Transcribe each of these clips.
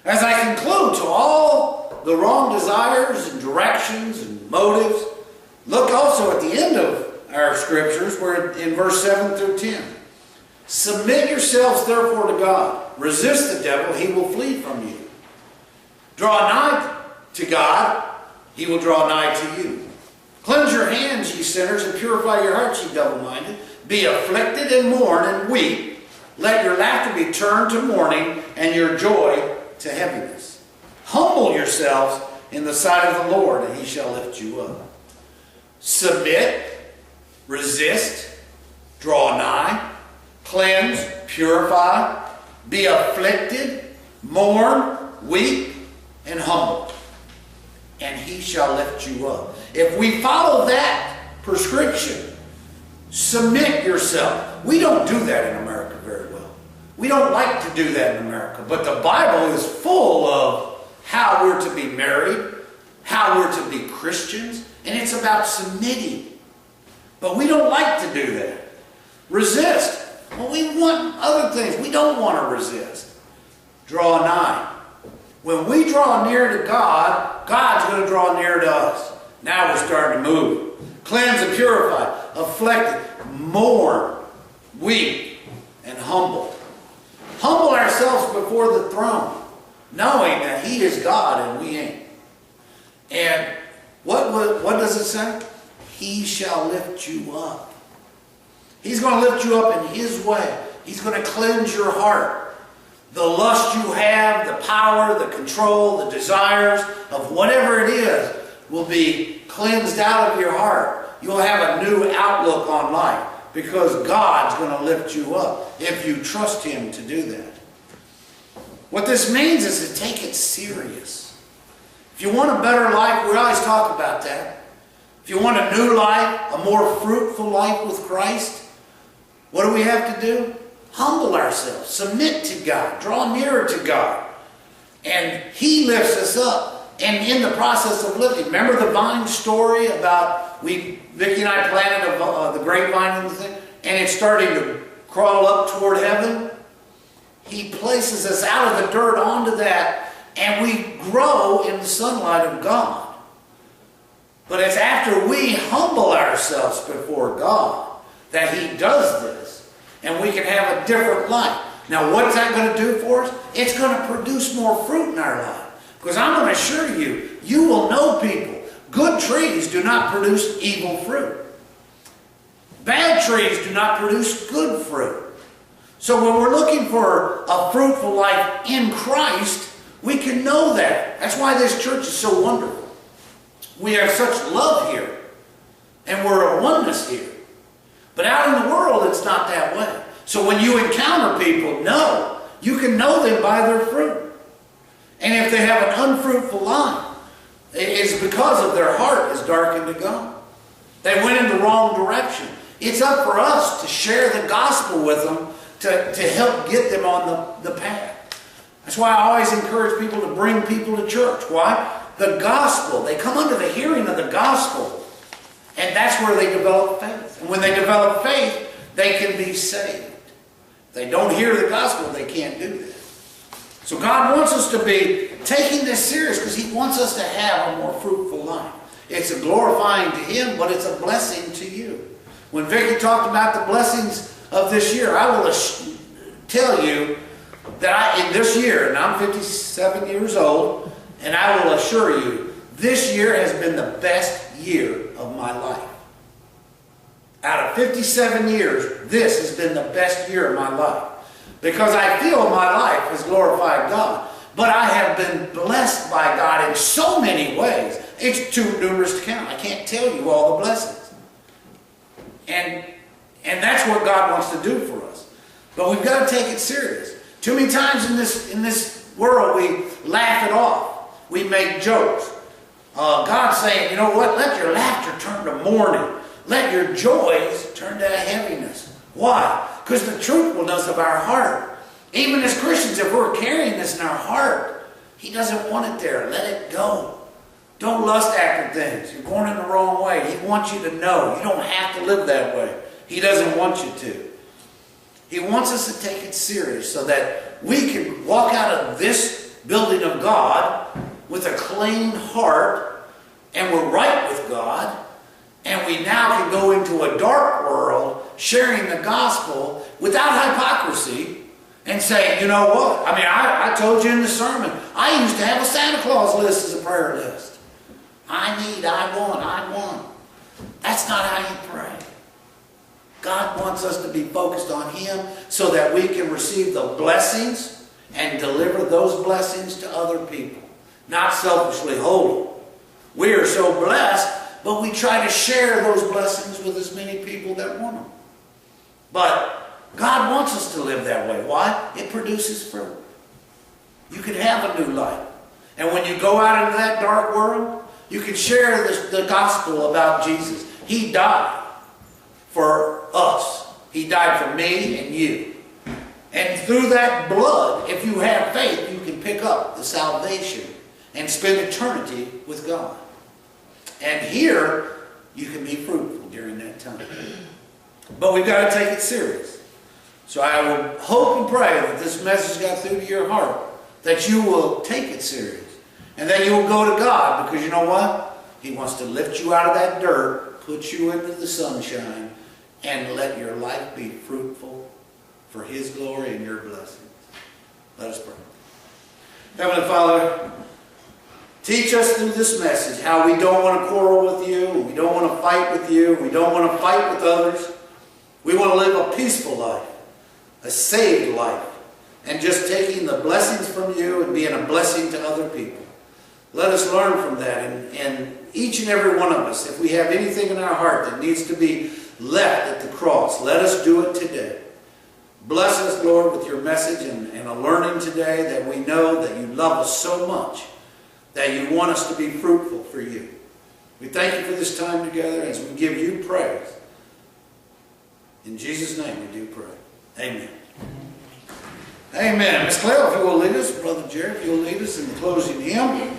As I conclude to all the wrong desires and directions and motives, look also at the end of our scriptures, where in verse 7 through 10. Submit yourselves therefore to God. Resist the devil, he will flee from you. Draw nigh to God, he will draw nigh to you. Cleanse your hands, ye sinners, and purify your hearts, ye double-minded. Be afflicted and mourn and weep. Let your laughter be turned to mourning and your joy to heaviness. Humble yourselves in the sight of the Lord, and he shall lift you up. Submit, resist, draw nigh, cleanse, purify, be afflicted, mourn, weep, and humble, and he shall lift you up. If we follow that prescription, submit yourself. We don't do that in America very well. We don't like to do that in America, but the Bible is full of how we're to be married, how we're to be Christians, and it's about submitting. But we don't like to do that. Resist. Well, we want other things. We don't want to resist. Draw nigh. When we draw near to God, God's going to draw near to us. Now we're starting to move. Cleanse and purify. Afflicted. Mourn. Weep. And humble. Humble ourselves before the throne, knowing that he is God and we ain't. And what does it say? He shall lift you up. He's going to lift you up in his way. He's going to cleanse your heart. The lust you have, the power, the control, the desires of whatever it is will be cleansed out of your heart. You'll have a new outlook on life because God's going to lift you up if you trust him to do that. What this means is to take it serious. If you want a better life, we always talk about that. If you want a new life, a more fruitful life with Christ, what do we have to do? Humble ourselves, submit to God, draw nearer to God. And he lifts us up. And in the process of lifting, remember the vine story about Vicki and I planted the grapevine and the thing, and it's starting to crawl up toward heaven? He places us out of the dirt onto that, and we grow in the sunlight of God. But it's after we humble ourselves before God that he does this, and we can have a different life. Now, what's that going to do for us? It's going to produce more fruit in our life. Because I'm going to assure you, you will know people. Good trees do not produce evil fruit. Bad trees do not produce good fruit. So when we're looking for a fruitful life in Christ, we can know that. That's why this church is so wonderful. We have such love here. And we're a oneness here. But out in the world, it's not that way. So when you encounter people, you can know them by their fruit. And if they have an unfruitful life, it's because of their heart is darkened to God. They went in the wrong direction. It's up for us to share the gospel with them to help get them on the path. That's why I always encourage people to bring people to church. Why? The gospel. They come under the hearing of the gospel. And that's where they develop faith. And when they develop faith, they can be saved. If they don't hear the gospel, they can't do that. So God wants us to be taking this serious because he wants us to have a more fruitful life. It's a glorifying to him, but it's a blessing to you. When Vicki talked about the blessings of this year, I will tell you that in this year, and I'm 57 years old, and I will assure you, this year has been the best year of my life. Out of 57 years, this has been the best year of my life. Because I feel my life has glorified God. But I have been blessed by God in so many ways. It's too numerous to count. I can't tell you all the blessings. And that's what God wants to do for us. But we've got to take it serious. Too many times in this world we laugh it off. We make jokes. God's saying, you know what? Let your laughter turn to mourning. Let your joys turn to heaviness. Why? Because the truthfulness of our heart. Even as Christians, if we're carrying this in our heart, he doesn't want it there. Let it go. Don't lust after things. You're going in the wrong way. He wants you to know. You don't have to live that way. He doesn't want you to. He wants us to take it serious so that we can walk out of this building of God with a clean heart, and we're right with God, and we now can go into a dark world sharing the gospel without hypocrisy and say, you know what? I mean, I told you in the sermon, I used to have a Santa Claus list as a prayer list. I want. That's not how you pray. God wants us to be focused on Him so that we can receive the blessings and deliver those blessings to other people. Not selfishly holy. We are so blessed, but we try to share those blessings with as many people that want them. But God wants us to live that way. Why? It produces fruit. You can have a new life. And when you go out into that dark world, you can share the gospel about Jesus. He died for us. He died for me and you. And through that blood, if you have faith, you can pick up the salvation and spend eternity with God. And here, you can be fruitful during that time. But we've got to take it serious. So I would hope and pray that this message got through to your heart, that you will take it serious, and that you will go to God, because you know what? He wants to lift you out of that dirt, put you into the sunshine, and let your life be fruitful for His glory and your blessings. Let us pray. Heavenly Father, teach us through this message how we don't want to quarrel with you, we don't want to fight with you, we don't want to fight with others. We want to live a peaceful life, a saved life, and just taking the blessings from you and being a blessing to other people. Let us learn from that, and each and every one of us, if we have anything in our heart that needs to be left at the cross, let us do it today. Bless us, Lord, with your message and a learning today that we know that you love us so much, that you want us to be fruitful for you. We thank you for this time together as we give you praise. In Jesus' name we do pray. Amen. Amen. Miss Claire, if you will lead us, Brother Jerry, if you will lead us in the closing hymn.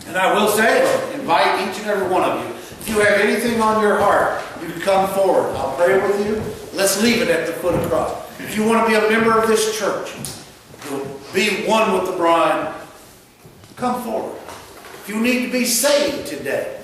And I will say, invite each and every one of you. If you have anything on your heart, you can come forward. I'll pray with you. Let's leave it at the foot of the cross. If you want to be a member of this church, you'll be one with the bride, come forward. If you need to be saved today,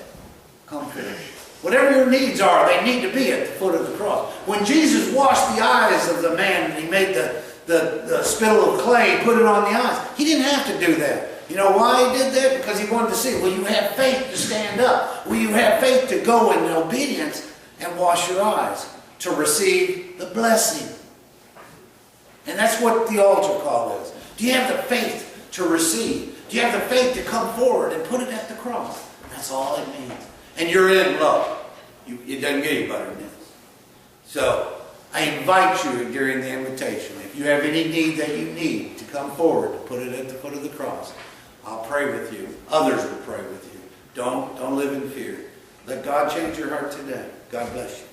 come forward. Whatever your needs are, they need to be at the foot of the cross. When Jesus washed the eyes of the man and He made the spittle of clay and put it on the eyes, He didn't have to do that. You know why He did that? Because He wanted to see, will you have faith to stand up? Will you have faith to go in obedience and wash your eyes to receive the blessing? And that's what the altar call is. Do you have the faith to receive? Do you have the faith to come forward and put it at the cross? That's all it means. And you're in love. It doesn't get any better than this. So, I invite you during the invitation, if you have any need that you need to come forward to put it at the foot of the cross, I'll pray with you. Others will pray with you. Don't live in fear. Let God change your heart today. God bless you.